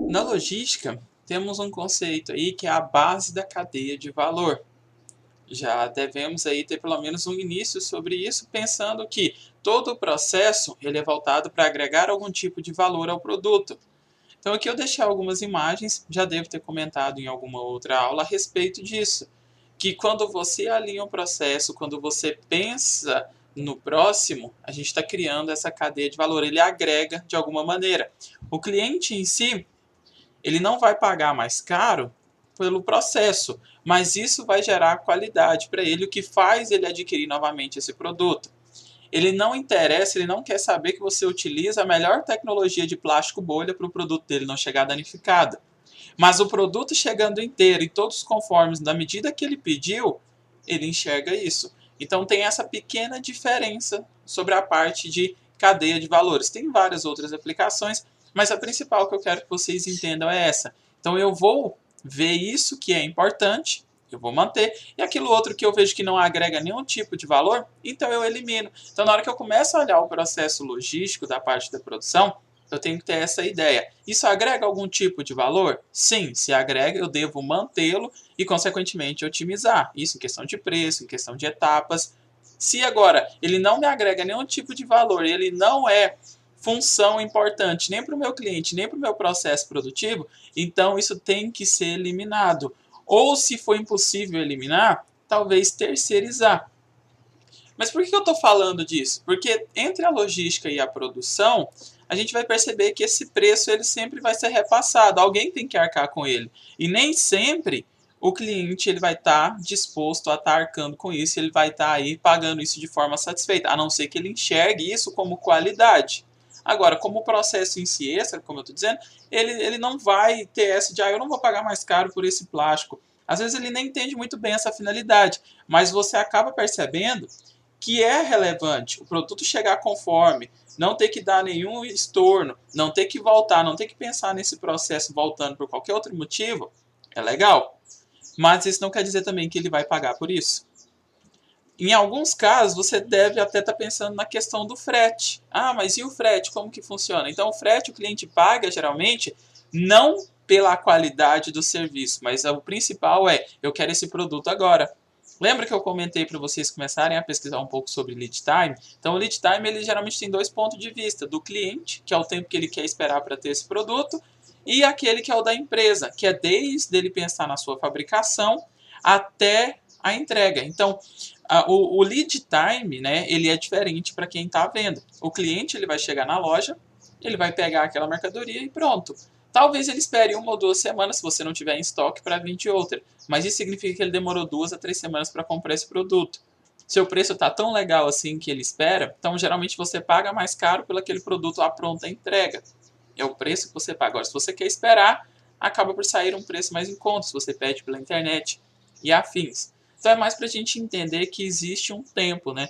Na logística, temos um conceito aí que é a base da cadeia de valor. Já devemos aí ter pelo menos um início sobre isso, pensando que todo o processo ele é voltado para agregar algum tipo de valor ao produto. Então aqui eu deixei algumas imagens, já devo ter comentado em alguma outra aula a respeito disso, que quando você alinha o processo, quando você pensa no próximo, a gente está criando essa cadeia de valor, ele agrega de alguma maneira. O cliente em si, ele não vai pagar mais caro pelo processo, mas isso vai gerar qualidade para ele, o que faz ele adquirir novamente esse produto. Ele não interessa, ele não quer saber que você utiliza a melhor tecnologia de plástico bolha para o produto dele não chegar danificado. Mas o produto chegando inteiro e todos conformes da medida que ele pediu, ele enxerga isso. Então tem essa pequena diferença sobre a parte de cadeia de valores. Tem várias outras aplicações, mas a principal que eu quero que vocês entendam é essa. Então eu vou ver isso que é importante, eu vou manter, e aquilo outro que eu vejo que não agrega nenhum tipo de valor, então eu elimino. Então na hora que eu começo a olhar o processo logístico da parte da produção, eu tenho que ter essa ideia. Isso agrega algum tipo de valor? Sim, se agrega, eu devo mantê-lo e, consequentemente, otimizar. Isso em questão de preço, em questão de etapas. Se agora ele não me agrega nenhum tipo de valor, ele não é função importante nem para o meu cliente, nem para o meu processo produtivo, então isso tem que ser eliminado. Ou, se for impossível eliminar, talvez terceirizar. Mas por que eu estou falando disso? Porque entre a logística e a produção, a gente vai perceber que esse preço ele sempre vai ser repassado. Alguém tem que arcar com ele. E nem sempre o cliente ele vai estar disposto a estar arcando com isso, ele vai estar aí pagando isso de forma satisfeita, a não ser que ele enxergue isso como qualidade. Agora, como o processo em si extra, como eu estou dizendo, ele não vai ter essa de, eu não vou pagar mais caro por esse plástico. Às vezes ele nem entende muito bem essa finalidade, mas você acaba percebendo que é relevante. O produto chegar conforme, não ter que dar nenhum estorno, não ter que voltar, não ter que pensar nesse processo voltando por qualquer outro motivo, é legal. Mas isso não quer dizer também que ele vai pagar por isso. Em alguns casos, você deve até estar pensando na questão do frete. Ah, mas e o frete? Como que funciona? Então, o frete o cliente paga, geralmente, não pela qualidade do serviço, mas o principal é, eu quero esse produto agora. Lembra que eu comentei para vocês começarem a pesquisar um pouco sobre lead time? Então, o lead time ele geralmente tem dois pontos de vista: do cliente, que é o tempo que ele quer esperar para ter esse produto, e aquele que é o da empresa, que é desde ele pensar na sua fabricação até a entrega. Então, o lead time, né, ele é diferente para quem está vendo. O cliente ele vai chegar na loja, ele vai pegar aquela mercadoria e pronto. Talvez ele espere 1 ou 2 semanas, se você não tiver em estoque, para vir de outra. Mas isso significa que ele demorou 2 a 3 semanas para comprar esse produto. Seu preço está tão legal assim que ele espera, então geralmente você paga mais caro pelo aquele produto à pronta entrega. É o preço que você paga. Agora, se você quer esperar, acaba por sair um preço mais em conta, se você pede pela internet e afins. Então é mais para a gente entender que existe um tempo, né?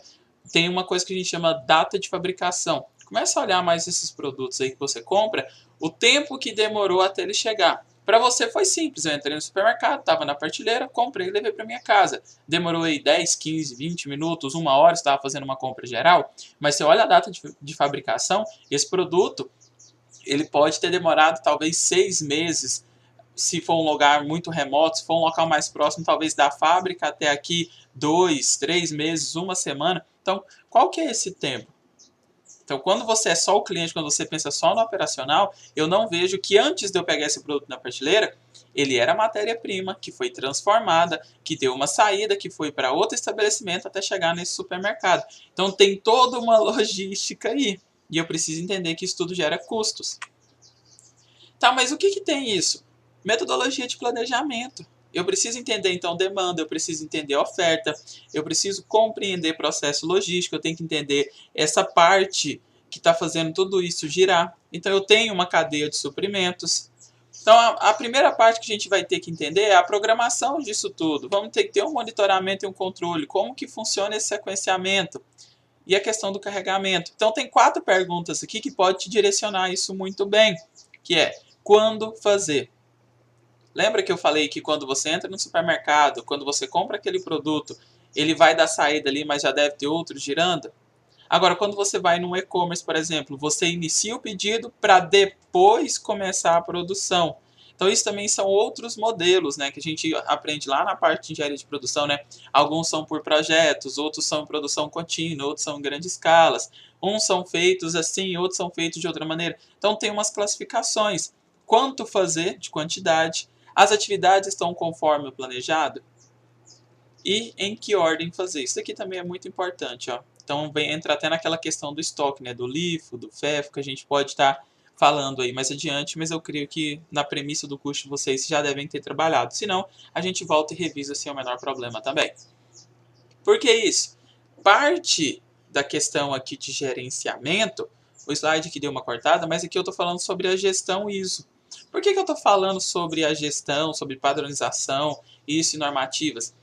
Tem uma coisa que a gente chama data de fabricação. Começa a olhar mais esses produtos aí que você compra, o tempo que demorou até ele chegar. Para você foi simples, eu entrei no supermercado, estava na prateleira, comprei e levei para minha casa. Demorou aí 10, 15, 20 minutos, 1 hora, você estava fazendo uma compra geral, mas você olha a data de fabricação, esse produto ele pode ter demorado talvez 6 meses, se for um lugar muito remoto, se for um local mais próximo, talvez da fábrica até aqui, 2, 3 meses, 1 semana. Então, qual que é esse tempo? Então, quando você é só o cliente, quando você pensa só no operacional, eu não vejo que antes de eu pegar esse produto na prateleira, ele era matéria-prima, que foi transformada, que deu uma saída, que foi para outro estabelecimento até chegar nesse supermercado. Então, tem toda uma logística aí. E eu preciso entender que isso tudo gera custos. Tá, mas o que, que tem isso? Metodologia de planejamento. Eu preciso entender, então, demanda, eu preciso entender oferta, eu preciso compreender processo logístico, eu tenho que entender essa parte que está fazendo tudo isso girar. Então, eu tenho uma cadeia de suprimentos. Então, a primeira parte que a gente vai ter que entender é a programação disso tudo. Vamos ter que ter um monitoramento e um controle. Como que funciona esse sequenciamento? E a questão do carregamento. Então, tem 4 perguntas aqui que pode te direcionar isso muito bem, que é: quando fazer? Lembra que eu falei que quando você entra no supermercado, quando você compra aquele produto, ele vai dar saída ali, mas já deve ter outro girando? Agora, quando você vai num e-commerce, por exemplo, você inicia o pedido para depois começar a produção. Então, isso também são outros modelos, né, que a gente aprende lá na parte de engenharia de produção, né? Alguns são por projetos, outros são em produção contínua, outros são em grandes escalas. Uns são feitos assim, outros são feitos de outra maneira. Então, tem umas classificações. Quanto fazer de quantidade? As atividades estão conforme o planejado? E em que ordem fazer? Isso aqui também é muito importante, ó. Então, entra até naquela questão do estoque, né? Do LIFO, do FEFO, que a gente pode estar falando aí mais adiante, mas eu creio que na premissa do curso de vocês já devem ter trabalhado. Se não, a gente volta e revisa sem o menor problema também. Por que isso? Parte da questão aqui de gerenciamento, o slide que deu uma cortada, mas aqui eu estou falando sobre a gestão ISO. Por que eu estou falando sobre a gestão, sobre padronização, ISO e normativas?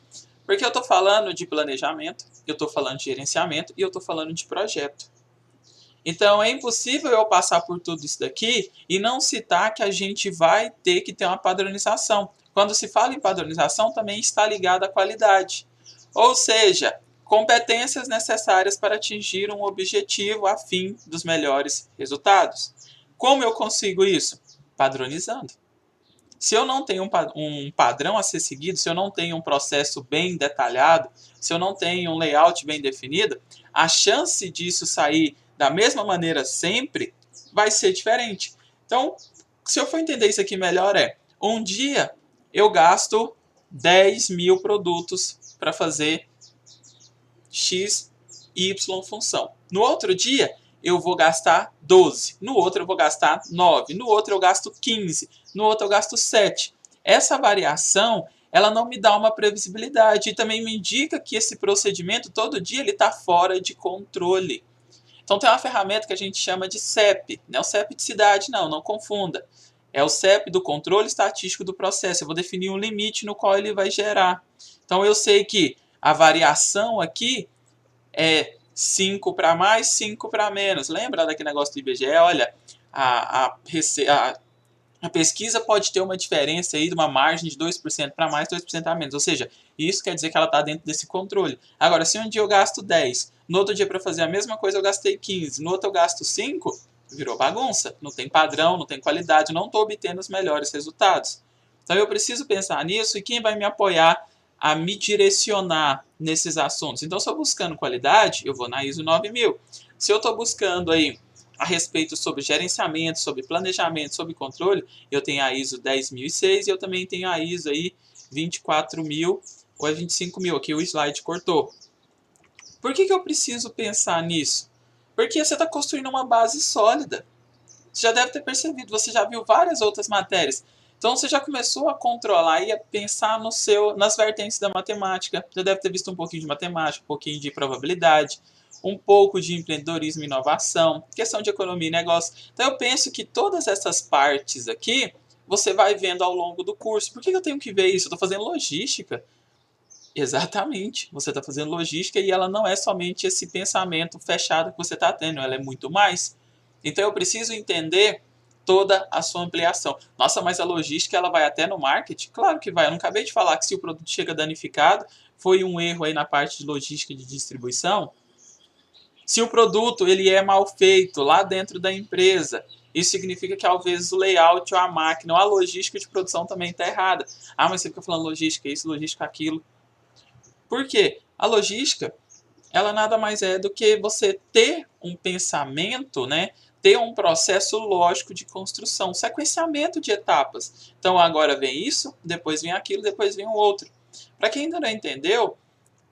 Porque eu estou falando de planejamento, eu estou falando de gerenciamento e eu estou falando de projeto. Então é impossível eu passar por tudo isso daqui e não citar que a gente vai ter que ter uma padronização. Quando se fala em padronização, também está ligado à qualidade. Ou seja, competências necessárias para atingir um objetivo a fim dos melhores resultados. Como eu consigo isso? Padronizando. Se eu não tenho um padrão a ser seguido, se eu não tenho um processo bem detalhado, se eu não tenho um layout bem definido, a chance disso sair da mesma maneira sempre vai ser diferente. Então, se eu for entender isso aqui melhor, um dia eu gasto 10 mil produtos para fazer X, Y função. No outro dia, eu vou gastar 12. No outro, eu vou gastar 9. No outro, eu gasto 15. No outro, eu gasto 7. Essa variação, ela não me dá uma previsibilidade e também me indica que esse procedimento, todo dia, ele está fora de controle. Então, tem uma ferramenta que a gente chama de CEP. Não é o CEP de cidade, não confunda. É o CEP do controle estatístico do processo. Eu vou definir um limite no qual ele vai gerar. Então, eu sei que a variação aqui é 5 para mais, 5 para menos. Lembra daquele negócio do IBGE? Olha, a pesquisa pode ter uma diferença aí de uma margem de 2% para mais, 2% a menos. Ou seja, isso quer dizer que ela está dentro desse controle. Agora, se um dia eu gasto 10, no outro dia para fazer a mesma coisa eu gastei 15, no outro eu gasto 5, virou bagunça. Não tem padrão, não tem qualidade, não estou obtendo os melhores resultados. Então eu preciso pensar nisso e quem vai me apoiar a me direcionar nesses assuntos. Então, se eu estou buscando qualidade, eu vou na ISO 9000. Se eu estou buscando aí a respeito sobre gerenciamento, sobre planejamento, sobre controle, eu tenho a ISO 10006 e eu também tenho a ISO aí 24000 ou a 25000, aqui o slide cortou. Por que eu preciso pensar nisso? Porque você está construindo uma base sólida. Você já deve ter percebido, você já viu várias outras matérias. Então você já começou a controlar e a pensar nas vertentes da matemática. Já deve ter visto um pouquinho de matemática, um pouquinho de probabilidade, um pouco de empreendedorismo e inovação, questão de economia e negócio. Então eu penso que todas essas partes aqui você vai vendo ao longo do curso. Por que eu tenho que ver isso? Eu estou fazendo logística. Exatamente, você está fazendo logística e ela não é somente esse pensamento fechado que você está tendo, ela é muito mais. Então eu preciso entender toda a sua ampliação. Nossa, mas a logística ela vai até no marketing? Claro que vai. Eu não acabei de falar que se o produto chega danificado, foi um erro aí na parte de logística e de distribuição. Se o produto ele é mal feito lá dentro da empresa, isso significa que às vezes o layout ou a máquina ou a logística de produção também está errada. Ah, mas você fica falando logística isso, logística aquilo. Por quê? A logística, ela nada mais é do que você ter um pensamento, né? Ter um processo lógico de construção, um sequenciamento de etapas. Então agora vem isso, depois vem aquilo, depois vem o outro. Para quem ainda não entendeu,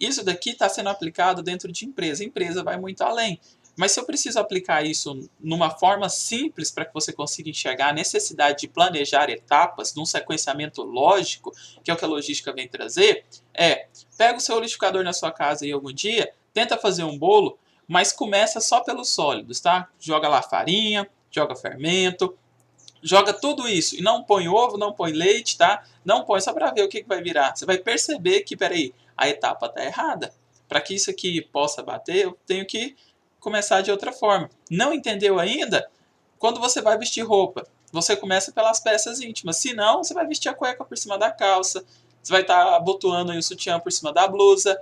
isso daqui está sendo aplicado dentro de empresa. A empresa vai muito além. Mas se eu preciso aplicar isso numa forma simples para que você consiga enxergar a necessidade de planejar etapas, num sequenciamento lógico, que é o que a logística vem trazer, pega o seu liquidificador na sua casa aí algum dia, tenta fazer um bolo, mas começa só pelos sólidos, tá? Joga lá farinha, joga fermento, joga tudo isso e não põe ovo, não põe leite, tá? Não põe só para ver o que vai virar. Você vai perceber que, peraí, a etapa está errada. Para que isso aqui possa bater, eu tenho que começar de outra forma. Não entendeu ainda? Quando você vai vestir roupa, você começa pelas peças íntimas. Se não, você vai vestir a cueca por cima da calça, você vai estar abotoando aí o sutiã por cima da blusa.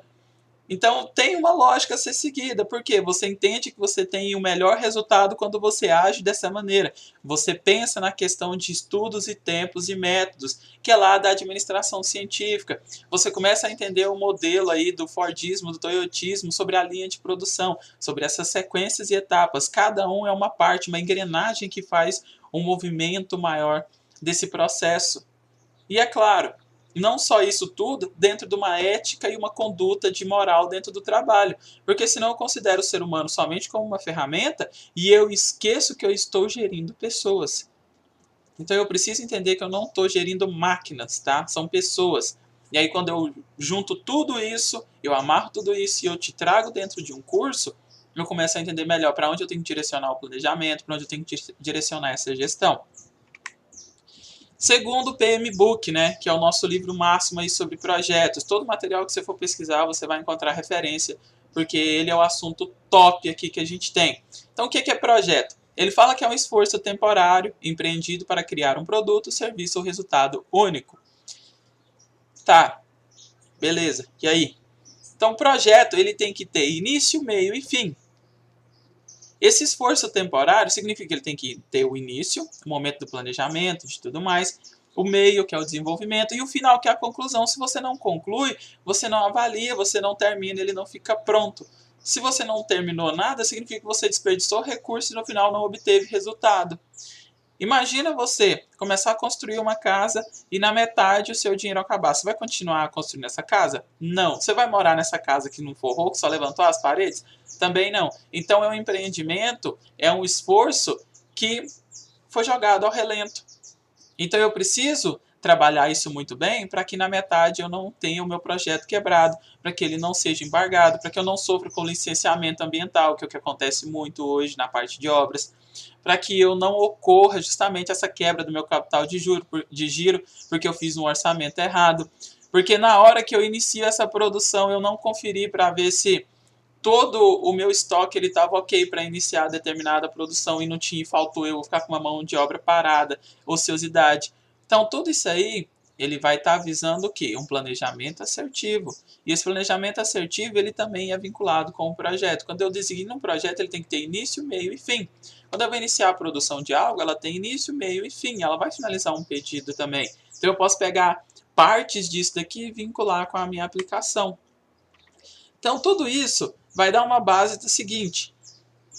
Então, tem uma lógica a ser seguida, porque você entende que você tem o melhor resultado quando você age dessa maneira. Você pensa na questão de estudos e tempos e métodos, que é lá da administração científica. Você começa a entender o modelo aí do Fordismo, do Toyotismo, sobre a linha de produção, sobre essas sequências e etapas. Cada um é uma parte, uma engrenagem que faz um movimento maior desse processo. E é claro, não só isso tudo dentro de uma ética e uma conduta de moral dentro do trabalho. Porque senão eu considero o ser humano somente como uma ferramenta e eu esqueço que eu estou gerindo pessoas. Então eu preciso entender que eu não estou gerindo máquinas, tá? São pessoas. E aí quando eu junto tudo isso, eu amarro tudo isso e eu te trago dentro de um curso, eu começo a entender melhor para onde eu tenho que direcionar o planejamento, para onde eu tenho que direcionar essa gestão. Segundo o PM Book, né, que é o nosso livro máximo aí sobre projetos. Todo material que você for pesquisar, você vai encontrar referência, porque ele é o assunto top aqui que a gente tem. Então, o que é projeto? Ele fala que é um esforço temporário empreendido para criar um produto, serviço ou resultado único. Tá, beleza. E aí? Então, o projeto ele tem que ter início, meio e fim. Esse esforço temporário significa que ele tem que ter o início, o momento do planejamento, de tudo mais, o meio, que é o desenvolvimento, e o final, que é a conclusão. Se você não conclui, você não avalia, você não termina, ele não fica pronto. Se você não terminou nada, significa que você desperdiçou recurso e no final não obteve resultado. Imagina você começar a construir uma casa e na metade o seu dinheiro acabar. Você vai continuar construindo essa casa? Não. Você vai morar nessa casa que não forrou, que só levantou as paredes? Também não. Então é um empreendimento, é um esforço que foi jogado ao relento. Então eu preciso trabalhar isso muito bem para que na metade eu não tenha o meu projeto quebrado, para que ele não seja embargado, para que eu não sofra com licenciamento ambiental, que é o que acontece muito hoje na parte de obras, para que eu não ocorra justamente essa quebra do meu capital de giro, porque eu fiz um orçamento errado. Porque na hora que eu inicio essa produção, eu não conferi para ver se todo o meu estoque ele estava ok para iniciar determinada produção e não tinha, faltou eu ficar com uma mão de obra parada, ociosidade. Então, tudo isso aí, ele vai estar visando o quê? Um planejamento assertivo. E esse planejamento assertivo, ele também é vinculado com o projeto. Quando eu designo um projeto, ele tem que ter início, meio e fim. Quando eu vou iniciar a produção de algo, ela tem início, meio e fim. Ela vai finalizar um pedido também. Então, eu posso pegar partes disso daqui e vincular com a minha aplicação. Então, tudo isso vai dar uma base do seguinte: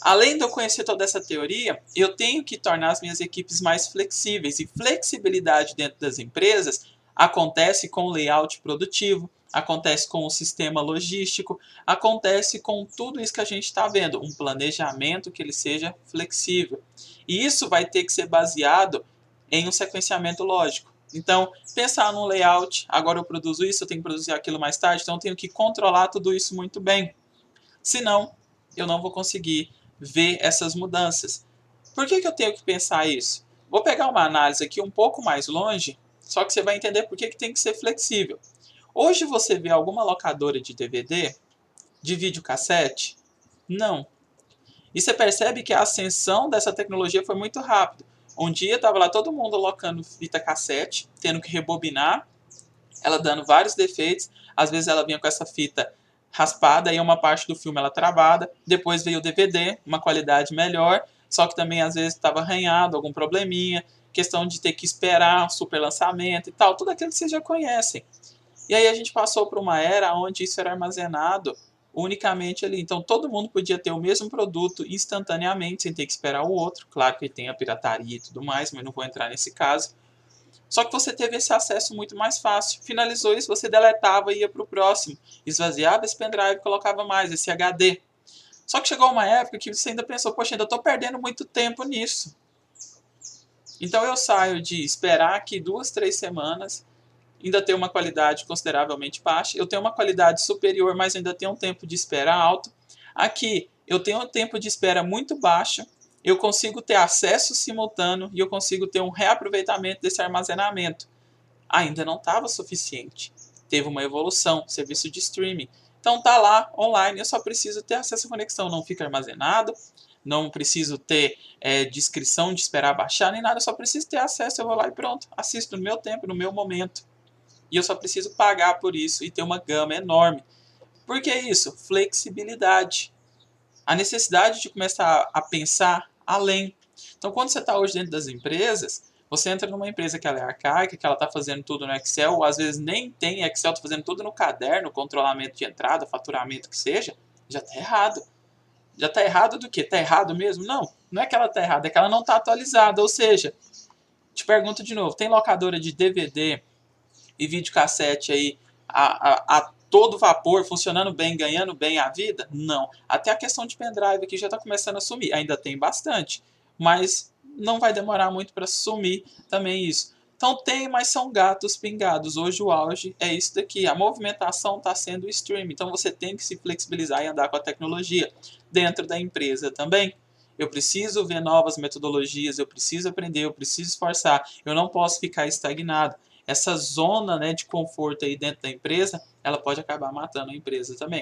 além de eu conhecer toda essa teoria, eu tenho que tornar as minhas equipes mais flexíveis. E flexibilidade dentro das empresas acontece com o layout produtivo, acontece com o sistema logístico, acontece com tudo isso que a gente está vendo. Um planejamento que ele seja flexível. E isso vai ter que ser baseado em um sequenciamento lógico. Então, pensar num layout, agora eu produzo isso, eu tenho que produzir aquilo mais tarde, então eu tenho que controlar tudo isso muito bem. Senão, eu não vou conseguir ver essas mudanças. Por que eu tenho que pensar isso? Vou pegar uma análise aqui um pouco mais longe, só que você vai entender por que tem que ser flexível. Hoje você vê alguma locadora de DVD, de videocassete? Não. E você percebe que a ascensão dessa tecnologia foi muito rápida. Um dia estava lá todo mundo locando fita cassete, tendo que rebobinar, ela dando vários defeitos. Às vezes ela vinha com essa fita raspada e uma parte do filme ela travada. Depois veio o DVD, uma qualidade melhor, só que também às vezes estava arranhado, algum probleminha, questão de ter que esperar um super lançamento e tal, tudo aquilo que vocês já conhecem. E aí a gente passou para uma era onde isso era armazenado unicamente ali. Então todo mundo podia ter o mesmo produto instantaneamente, sem ter que esperar o outro. Claro que tem a pirataria e tudo mais, mas não vou entrar nesse caso. Só que você teve esse acesso muito mais fácil. Finalizou isso, você deletava e ia para o próximo. Esvaziava esse pendrive e colocava mais, esse HD. Só que chegou uma época que você ainda pensou, poxa, ainda estou perdendo muito tempo nisso. Então eu saio de esperar aqui 2, 3 semanas, ainda ter uma qualidade consideravelmente baixa. Eu tenho uma qualidade superior, mas ainda tenho um tempo de espera alto. Aqui eu tenho um tempo de espera muito baixo. Eu consigo ter acesso simultâneo e eu consigo ter um reaproveitamento desse armazenamento. Ainda não estava suficiente. Teve uma evolução, serviço de streaming. Então tá lá online, eu só preciso ter acesso à conexão, não fica armazenado, não preciso ter descrição de esperar baixar nem nada, eu só preciso ter acesso, eu vou lá e pronto, assisto no meu tempo, no meu momento. E eu só preciso pagar por isso e ter uma gama enorme. Por que isso? Flexibilidade. A necessidade de começar a pensar além. Então, quando você está hoje dentro das empresas, você entra numa empresa que ela é arcaica, que ela está fazendo tudo no Excel, ou às vezes nem tem Excel, está fazendo tudo no caderno, controlamento de entrada, faturamento que seja, já está errado. Já está errado do quê? Está errado mesmo? Não, não é que ela está errada, é que ela não está atualizada. Ou seja, te pergunto de novo, tem locadora de DVD e videocassete aí a todo vapor, funcionando bem, ganhando bem a vida? Não. Até a questão de pendrive aqui já está começando a sumir. Ainda tem bastante, mas não vai demorar muito para sumir também isso. Então tem, mas são gatos pingados. Hoje o auge é isso daqui. A movimentação está sendo o streaming. Então você tem que se flexibilizar e andar com a tecnologia dentro da empresa também. Eu preciso ver novas metodologias, eu preciso aprender, eu preciso esforçar. Eu não posso ficar estagnado. Essa zona, né, de conforto aí dentro da empresa, ela pode acabar matando a empresa também.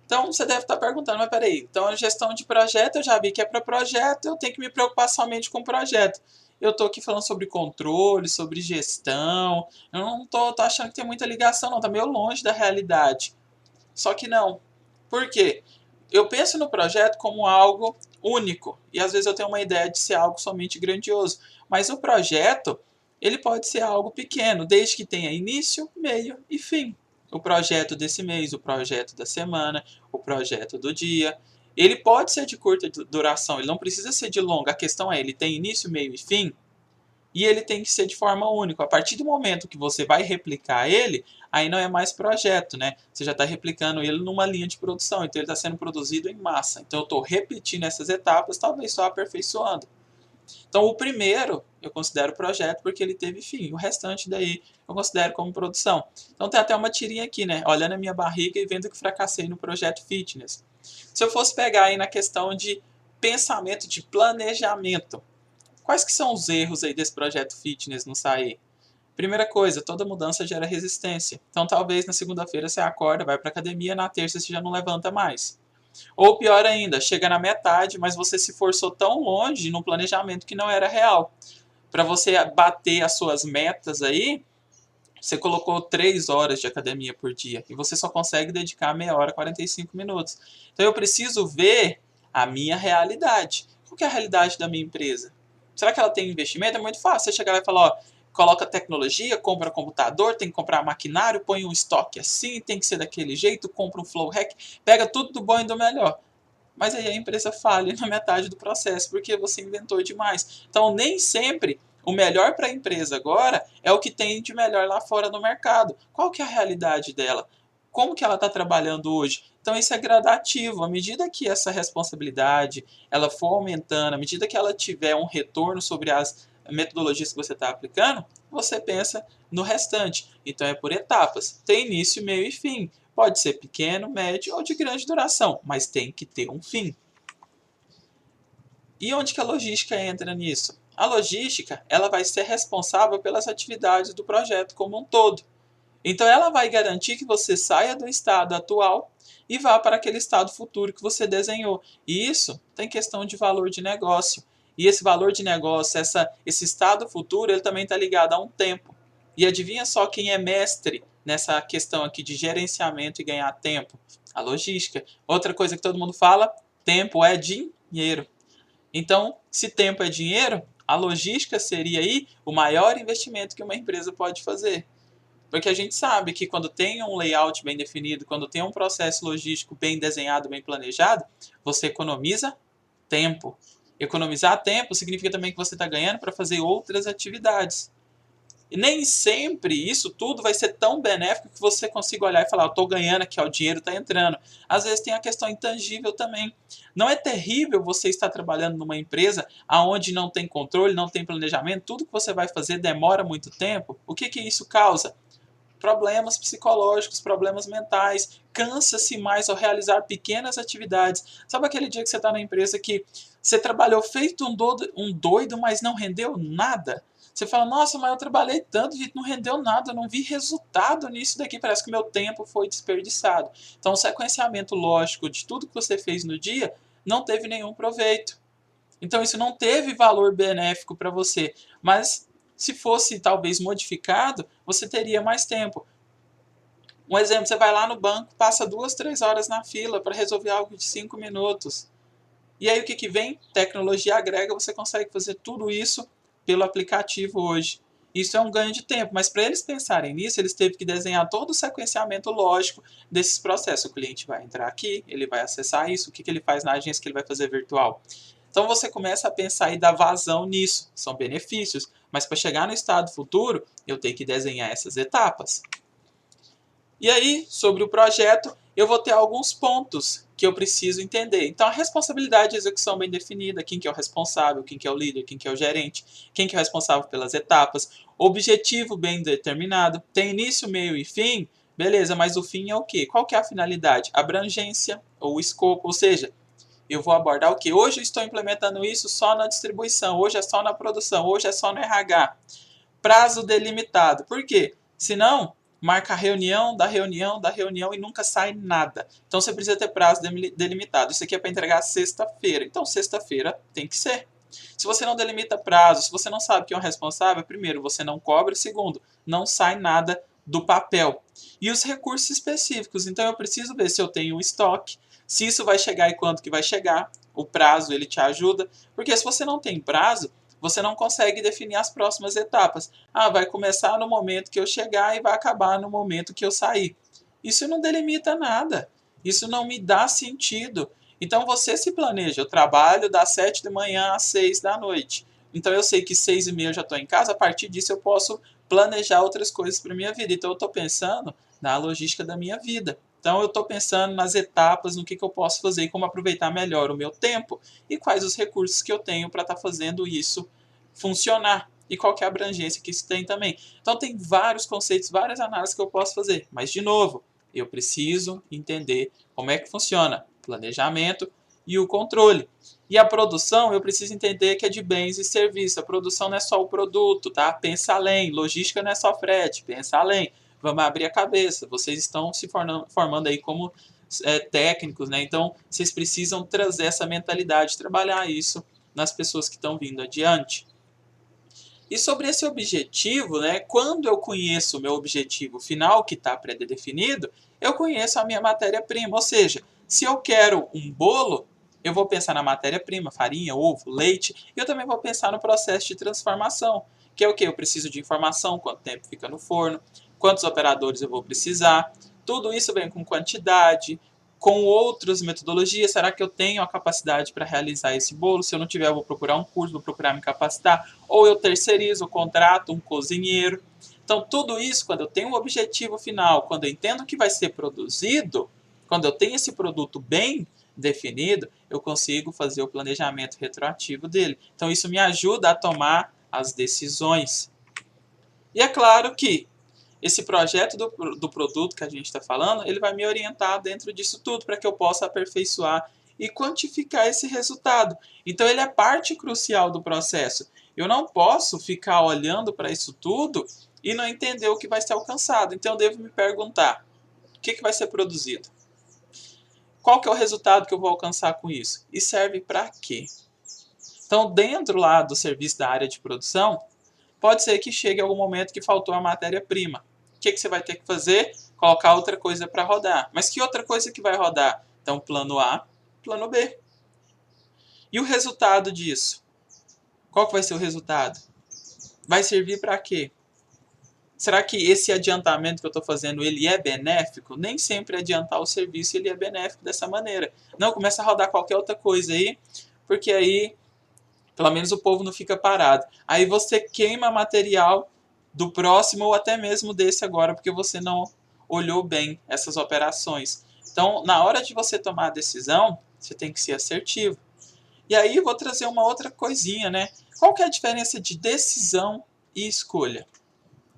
Então você deve estar perguntando, mas peraí, então a gestão de projeto eu já vi que é para projeto, eu tenho que me preocupar somente com o projeto. Eu estou aqui falando sobre controle, sobre gestão, eu não estou achando que tem muita ligação, não, está meio longe da realidade. Só que não. Por quê? Eu penso no projeto como algo único, e às vezes eu tenho uma ideia de ser algo somente grandioso, mas o projeto, ele pode ser algo pequeno, desde que tenha início, meio e fim. O projeto desse mês, o projeto da semana, o projeto do dia. Ele pode ser de curta duração, ele não precisa ser de longa. A questão é, ele tem início, meio e fim? E ele tem que ser de forma única. A partir do momento que você vai replicar ele, aí não é mais projeto, né? Você já está replicando ele numa linha de produção, então ele está sendo produzido em massa. Então eu estou repetindo essas etapas, talvez só aperfeiçoando. Então o primeiro eu considero projeto porque ele teve fim, o restante daí eu considero como produção. Então tem até uma tirinha aqui, né? Olhando a minha barriga e vendo que fracassei no projeto fitness. Se eu fosse pegar aí na questão de pensamento, de planejamento, quais que são os erros aí desse projeto fitness não sair? Primeira coisa, toda mudança gera resistência. Então talvez na segunda-feira você acorda, vai para academia, na terça você já não levanta mais. Ou pior ainda, chega na metade, mas você se forçou tão longe no planejamento que não era real. Para você bater as suas metas aí, você colocou 3 horas de academia por dia e você só consegue dedicar meia hora, 45 minutos. Então eu preciso ver a minha realidade. Qual que é a realidade da minha empresa? Será que ela tem investimento? É muito fácil. Você chegar lá e falar, ó, coloca tecnologia, compra computador, tem que comprar maquinário, põe um estoque assim, tem que ser daquele jeito, compra um flow hack, pega tudo do bom e do melhor. Mas aí a empresa falha na metade do processo, porque você inventou demais. Então, nem sempre o melhor para a empresa agora é o que tem de melhor lá fora no mercado. Qual que é a realidade dela? Como que ela está trabalhando hoje? Então isso é gradativo. À medida que essa responsabilidade ela for aumentando, à medida que ela tiver um retorno sobre as metodologias que você está aplicando, você pensa no restante. Então é por etapas. Tem início, meio e fim. Pode ser pequeno, médio ou de grande duração, mas tem que ter um fim. E onde que a logística entra nisso? A logística, ela vai ser responsável pelas atividades do projeto como um todo. Então ela vai garantir que você saia do estado atual e vá para aquele estado futuro que você desenhou. E isso tem questão de valor de negócio. E esse valor de negócio, esse estado futuro, ele também está ligado a um tempo. E adivinha só quem é mestre nessa questão aqui de gerenciamento e ganhar tempo? A logística. Outra coisa que todo mundo fala, tempo é dinheiro. Então, se tempo é dinheiro, a logística seria aí o maior investimento que uma empresa pode fazer. Porque a gente sabe que quando tem um layout bem definido, quando tem um processo logístico bem desenhado, bem planejado, você economiza tempo. Economizar tempo significa também que você está ganhando para fazer outras atividades. E nem sempre isso tudo vai ser tão benéfico que você consiga olhar e falar, eu estou ganhando aqui, ó, o dinheiro está entrando. Às vezes tem a questão intangível também. Não é terrível você estar trabalhando numa empresa onde não tem controle, não tem planejamento, tudo que você vai fazer demora muito tempo? O que isso causa? Problemas psicológicos, problemas mentais, cansa-se mais ao realizar pequenas atividades. Sabe aquele dia que você está na empresa que você trabalhou feito um doido, mas não rendeu nada? Você fala, nossa, mas eu trabalhei tanto e não rendeu nada, eu não vi resultado nisso daqui, parece que meu tempo foi desperdiçado. Então, o sequenciamento lógico de tudo que você fez no dia não teve nenhum proveito. Então, isso não teve valor benéfico para você, mas se fosse talvez modificado, você teria mais tempo. Um exemplo, você vai lá no banco, passa 2, 3 horas na fila para resolver algo de 5 minutos. E aí o que, que vem? Tecnologia agrega, você consegue fazer tudo isso pelo aplicativo hoje. Isso é um ganho de tempo, mas para eles pensarem nisso, eles teve que desenhar todo o sequenciamento lógico desses processos. O cliente vai entrar aqui, ele vai acessar isso, o que, que ele faz na agência que ele vai fazer virtual. Então você começa a pensar e dar vazão nisso, são benefícios, mas para chegar no estado futuro, eu tenho que desenhar essas etapas. E aí, sobre o projeto, eu vou ter alguns pontos que eu preciso entender. Então, a responsabilidade de execução bem definida, quem que é o responsável, quem que é o líder, quem que é o gerente, quem que é o responsável pelas etapas, objetivo bem determinado, tem início, meio e fim, beleza, mas o fim é o quê? Qual que é a finalidade? Abrangência ou escopo, ou seja, eu vou abordar o quê? Hoje eu estou implementando isso só na distribuição, hoje é só na produção, hoje é só no RH. Prazo delimitado. Por quê? Senão, marca a reunião, da reunião, da reunião e nunca sai nada. Então você precisa ter prazo delimitado. Isso aqui é para entregar sexta-feira. Então sexta-feira tem que ser. Se você não delimita prazo, se você não sabe quem é o responsável, primeiro, você não cobra, segundo, não sai nada do papel. E os recursos específicos. Então eu preciso ver se eu tenho um estoque, se isso vai chegar e quanto que vai chegar. O prazo ele te ajuda, porque se você não tem prazo, você não consegue definir as próximas etapas. Ah, vai começar no momento que eu chegar e vai acabar no momento que eu sair. Isso não delimita nada. Isso não me dá sentido. Então você se planeja. Eu trabalho das 7 da manhã às 6 da noite. Então eu sei que 6 e meia eu já estou em casa. A partir disso eu posso planejar outras coisas para minha vida. Então eu estou pensando na logística da minha vida. Então eu estou pensando nas etapas, no que eu posso fazer e como aproveitar melhor o meu tempo e quais os recursos que eu tenho para estar fazendo isso funcionar e qual que é a abrangência que isso tem também. Então tem vários conceitos, várias análises que eu posso fazer, mas de novo, eu preciso entender como é que funciona o planejamento e o controle. E a produção, eu preciso entender que é de bens e serviços. A produção não é só o produto, tá? Pensa além. Logística não é só frete, pensa além. Vamos abrir a cabeça. Vocês estão se formando aí como técnicos, né? Então, vocês precisam trazer essa mentalidade, trabalhar isso nas pessoas que estão vindo adiante. E sobre esse objetivo, né, quando eu conheço o meu objetivo final, que está pré-definido, eu conheço a minha matéria-prima. Ou seja, se eu quero um bolo, eu vou pensar na matéria-prima, farinha, ovo, leite, e eu também vou pensar no processo de transformação, que é o que? Eu preciso de informação, quanto tempo fica no forno, quantos operadores eu vou precisar. Tudo isso vem com quantidade, com outras metodologias. Será que eu tenho a capacidade para realizar esse bolo? Se eu não tiver, eu vou procurar um curso, vou procurar me capacitar. Ou eu terceirizo, contrato um cozinheiro. Então, tudo isso, quando eu tenho um objetivo final, quando eu entendo o que vai ser produzido, quando eu tenho esse produto bem definido, eu consigo fazer o planejamento retroativo dele. Então, isso me ajuda a tomar as decisões. E é claro que esse projeto do produto que a gente está falando, ele vai me orientar dentro disso tudo para que eu possa aperfeiçoar e quantificar esse resultado. Então ele é parte crucial do processo. Eu não posso ficar olhando para isso tudo e não entender o que vai ser alcançado. Então eu devo me perguntar, o que vai ser produzido? Qual que é o resultado que eu vou alcançar com isso? E serve para quê? Então dentro lá do serviço da área de produção, pode ser que chegue algum momento que faltou a matéria-prima. O que você vai ter que fazer? Colocar outra coisa para rodar. Mas que outra coisa que vai rodar? Então, plano A, plano B. E o resultado disso? Qual que vai ser o resultado? Vai servir para quê? Será que esse adiantamento que eu estou fazendo, ele é benéfico? Nem sempre adiantar o serviço ele é benéfico dessa maneira. Não, começa a rodar qualquer outra coisa aí, porque aí pelo menos o povo não fica parado. Aí você queima material do próximo ou até mesmo desse agora, porque você não olhou bem essas operações. Então, na hora de você tomar a decisão, você tem que ser assertivo. E aí eu vou trazer uma outra coisinha, né? Qual que é a diferença de decisão e escolha?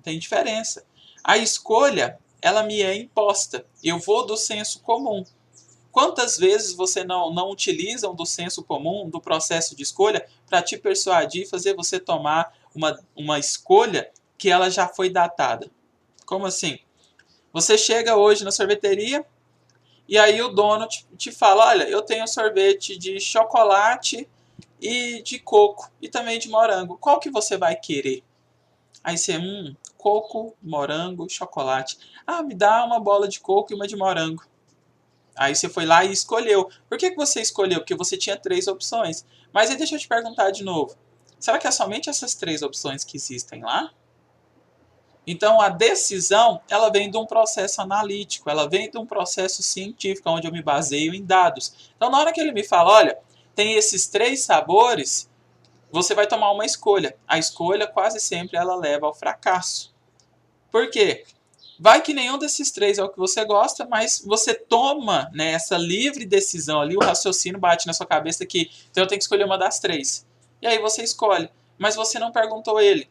Tem diferença. A escolha, ela me é imposta. Eu vou do senso comum. Quantas vezes você não utiliza do senso comum, do processo de escolha, para te persuadir e fazer você tomar uma escolha que ela já foi datada? Como assim? Você chega hoje na sorveteria e aí o dono te fala, olha, eu tenho sorvete de chocolate e de coco e também de morango. Qual que você vai querer? Aí você, coco, morango, chocolate. Ah, me dá uma bola de coco e uma de morango. Aí você foi lá e escolheu. Por que você escolheu? Porque você tinha 3 opções. Mas aí deixa eu te perguntar de novo. Será que é somente essas 3 opções que existem lá? Então a decisão, ela vem de um processo analítico, ela vem de um processo científico, onde eu me baseio em dados. Então na hora que ele me fala, olha, tem esses 3 sabores, você vai tomar uma escolha. A escolha quase sempre ela leva ao fracasso. Por quê? Vai que nenhum desses 3 é o que você gosta, mas você toma, né, essa livre decisão ali, o raciocínio bate na sua cabeça que então eu tenho que escolher uma das 3. E aí você escolhe, mas você não perguntou ele.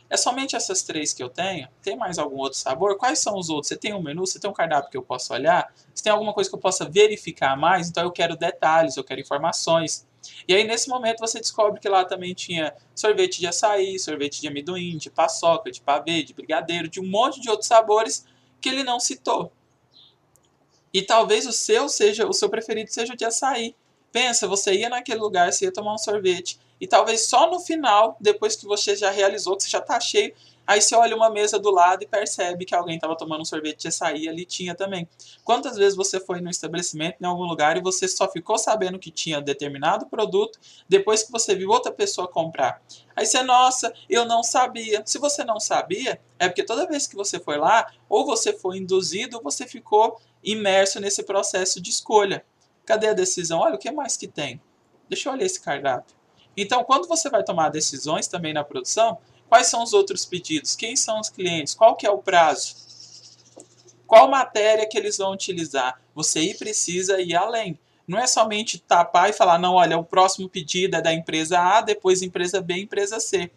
É somente essas 3 que eu tenho? Tem mais algum outro sabor? Quais são os outros? Você tem um menu? Você tem um cardápio que eu possa olhar? Você tem alguma coisa que eu possa verificar mais? Então eu quero detalhes, eu quero informações. E aí nesse momento você descobre que lá também tinha sorvete de açaí, sorvete de amendoim, de paçoca, de pavê, de brigadeiro, de um monte de outros sabores que ele não citou. E talvez o seu preferido seja o de açaí. Pensa, você ia naquele lugar, você ia tomar um sorvete, e talvez só no final, depois que você já realizou, que você já está cheio, aí você olha uma mesa do lado e percebe que alguém estava tomando um sorvete de açaí e ali tinha também. Quantas vezes você foi no estabelecimento, em algum lugar, e você só ficou sabendo que tinha determinado produto depois que você viu outra pessoa comprar? Aí você, nossa, eu não sabia. Se você não sabia, é porque toda vez que você foi lá, ou você foi induzido, ou você ficou imerso nesse processo de escolha. Cadê a decisão? Olha, o que mais que tem? Deixa eu olhar esse cardápio. Então, quando você vai tomar decisões também na produção, quais são os outros pedidos? Quem são os clientes? Qual que é o prazo? Qual matéria que eles vão utilizar? Você precisa ir além. Não é somente tapar e falar, não, olha, o próximo pedido é da empresa A, depois empresa B, empresa C.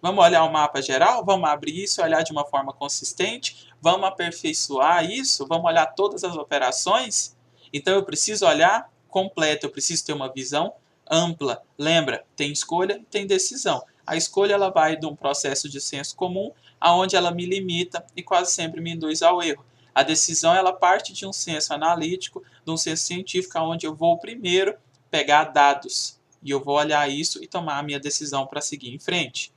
Vamos olhar o mapa geral? Vamos abrir isso e olhar de uma forma consistente? Vamos aperfeiçoar isso? Vamos olhar todas as operações? Então eu preciso olhar completo, eu preciso ter uma visão ampla. Lembra, tem escolha e tem decisão. A escolha ela vai de um processo de senso comum, aonde ela me limita e quase sempre me induz ao erro. A decisão ela parte de um senso analítico, de um senso científico, onde eu vou primeiro pegar dados e eu vou olhar isso e tomar a minha decisão para seguir em frente.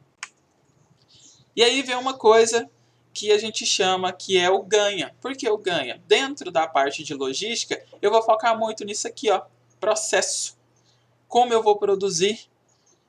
E aí vem uma coisa que a gente chama que é o ganha. Por que o ganha? Dentro da parte de logística, eu vou focar muito nisso aqui, ó, processo. Como eu vou produzir?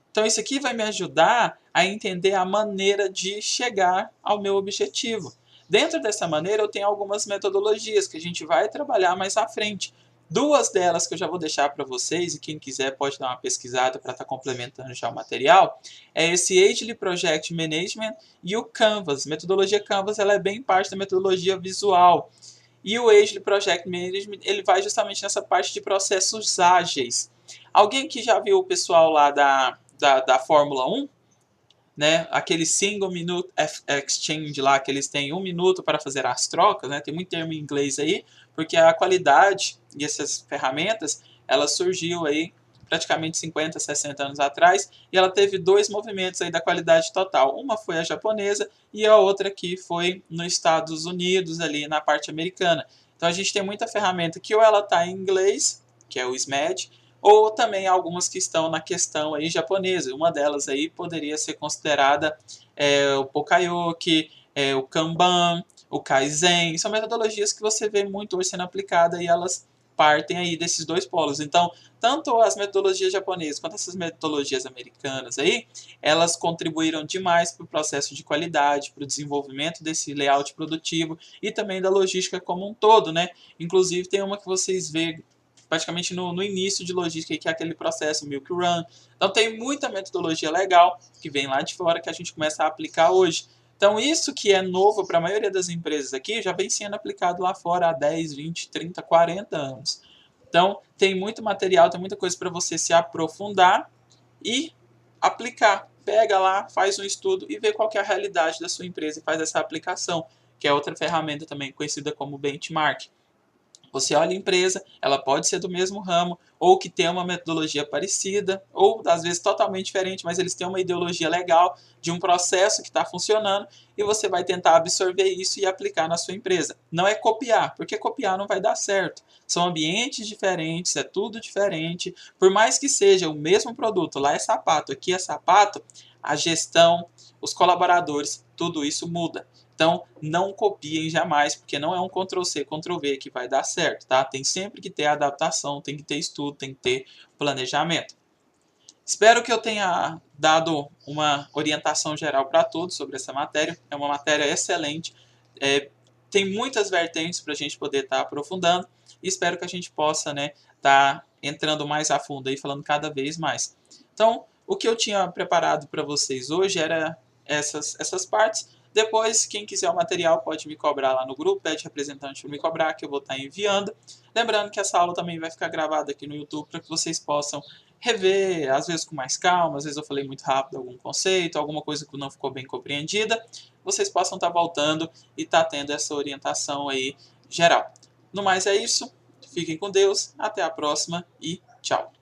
Então isso aqui vai me ajudar a entender a maneira de chegar ao meu objetivo. Dentro dessa maneira eu tenho algumas metodologias que a gente vai trabalhar mais à frente. 2 delas que eu já vou deixar para vocês, e quem quiser pode dar uma pesquisada para estar complementando já o material, é esse Agile Project Management e o Canvas. A metodologia Canvas ela é bem parte da metodologia visual. E o Agile Project Management ele vai justamente nessa parte de processos ágeis. Alguém que já viu o pessoal lá da Fórmula 1, né? Aquele single minute exchange lá, que eles têm 1 minuto para fazer as trocas, né? Tem muito termo em inglês aí, porque a qualidade e essas ferramentas, ela surgiu aí praticamente 50, 60 anos atrás, e ela teve 2 movimentos aí da qualidade total. Uma foi a japonesa e a outra que foi nos Estados Unidos, ali na parte americana. Então a gente tem muita ferramenta que ou ela está em inglês, que é o SMAD, ou também algumas que estão na questão aí japonesa. Uma delas aí poderia ser considerada o Pokayoke, o Kanban, o Kaizen. São metodologias que você vê muito hoje sendo aplicada e elas partem aí desses 2 polos. Então, tanto as metodologias japonesas quanto essas metodologias americanas aí, elas contribuíram demais para o processo de qualidade, para o desenvolvimento desse layout produtivo e também da logística como um todo, né? Inclusive tem uma que vocês vê praticamente no início de logística, que é aquele processo Milk Run. Então tem muita metodologia legal que vem lá de fora que a gente começa a aplicar hoje. Então isso que é novo para a maioria das empresas aqui já vem sendo aplicado lá fora há 10, 20, 30, 40 anos. Então tem muito material, tem muita coisa para você se aprofundar e aplicar. Pega lá, faz um estudo e vê qual é a realidade da sua empresa e faz essa aplicação, que é outra ferramenta também conhecida como benchmark. Você olha a empresa, ela pode ser do mesmo ramo, ou que tem uma metodologia parecida, ou às vezes totalmente diferente, mas eles têm uma ideologia legal de um processo que está funcionando, e você vai tentar absorver isso e aplicar na sua empresa. Não é copiar, porque copiar não vai dar certo. São ambientes diferentes, é tudo diferente. Por mais que seja o mesmo produto, lá é sapato, aqui é sapato, a gestão, os colaboradores, tudo isso muda. Então, não copiem jamais, porque não é um Ctrl+C, Ctrl+V que vai dar certo, tá? Tem sempre que ter adaptação, tem que ter estudo, tem que ter planejamento. Espero que eu tenha dado uma orientação geral para todos sobre essa matéria. É uma matéria excelente, tem muitas vertentes para a gente poder estar aprofundando e espero que a gente possa, né, estar entrando mais a fundo e falando cada vez mais. Então, o que eu tinha preparado para vocês hoje era essas partes. Depois, quem quiser o material pode me cobrar lá no grupo, pede representante para me cobrar, que eu vou estar enviando. Lembrando que essa aula também vai ficar gravada aqui no YouTube para que vocês possam rever, às vezes com mais calma, às vezes eu falei muito rápido algum conceito, alguma coisa que não ficou bem compreendida, vocês possam estar voltando e estar tendo essa orientação aí geral. No mais é isso, fiquem com Deus, até a próxima e tchau!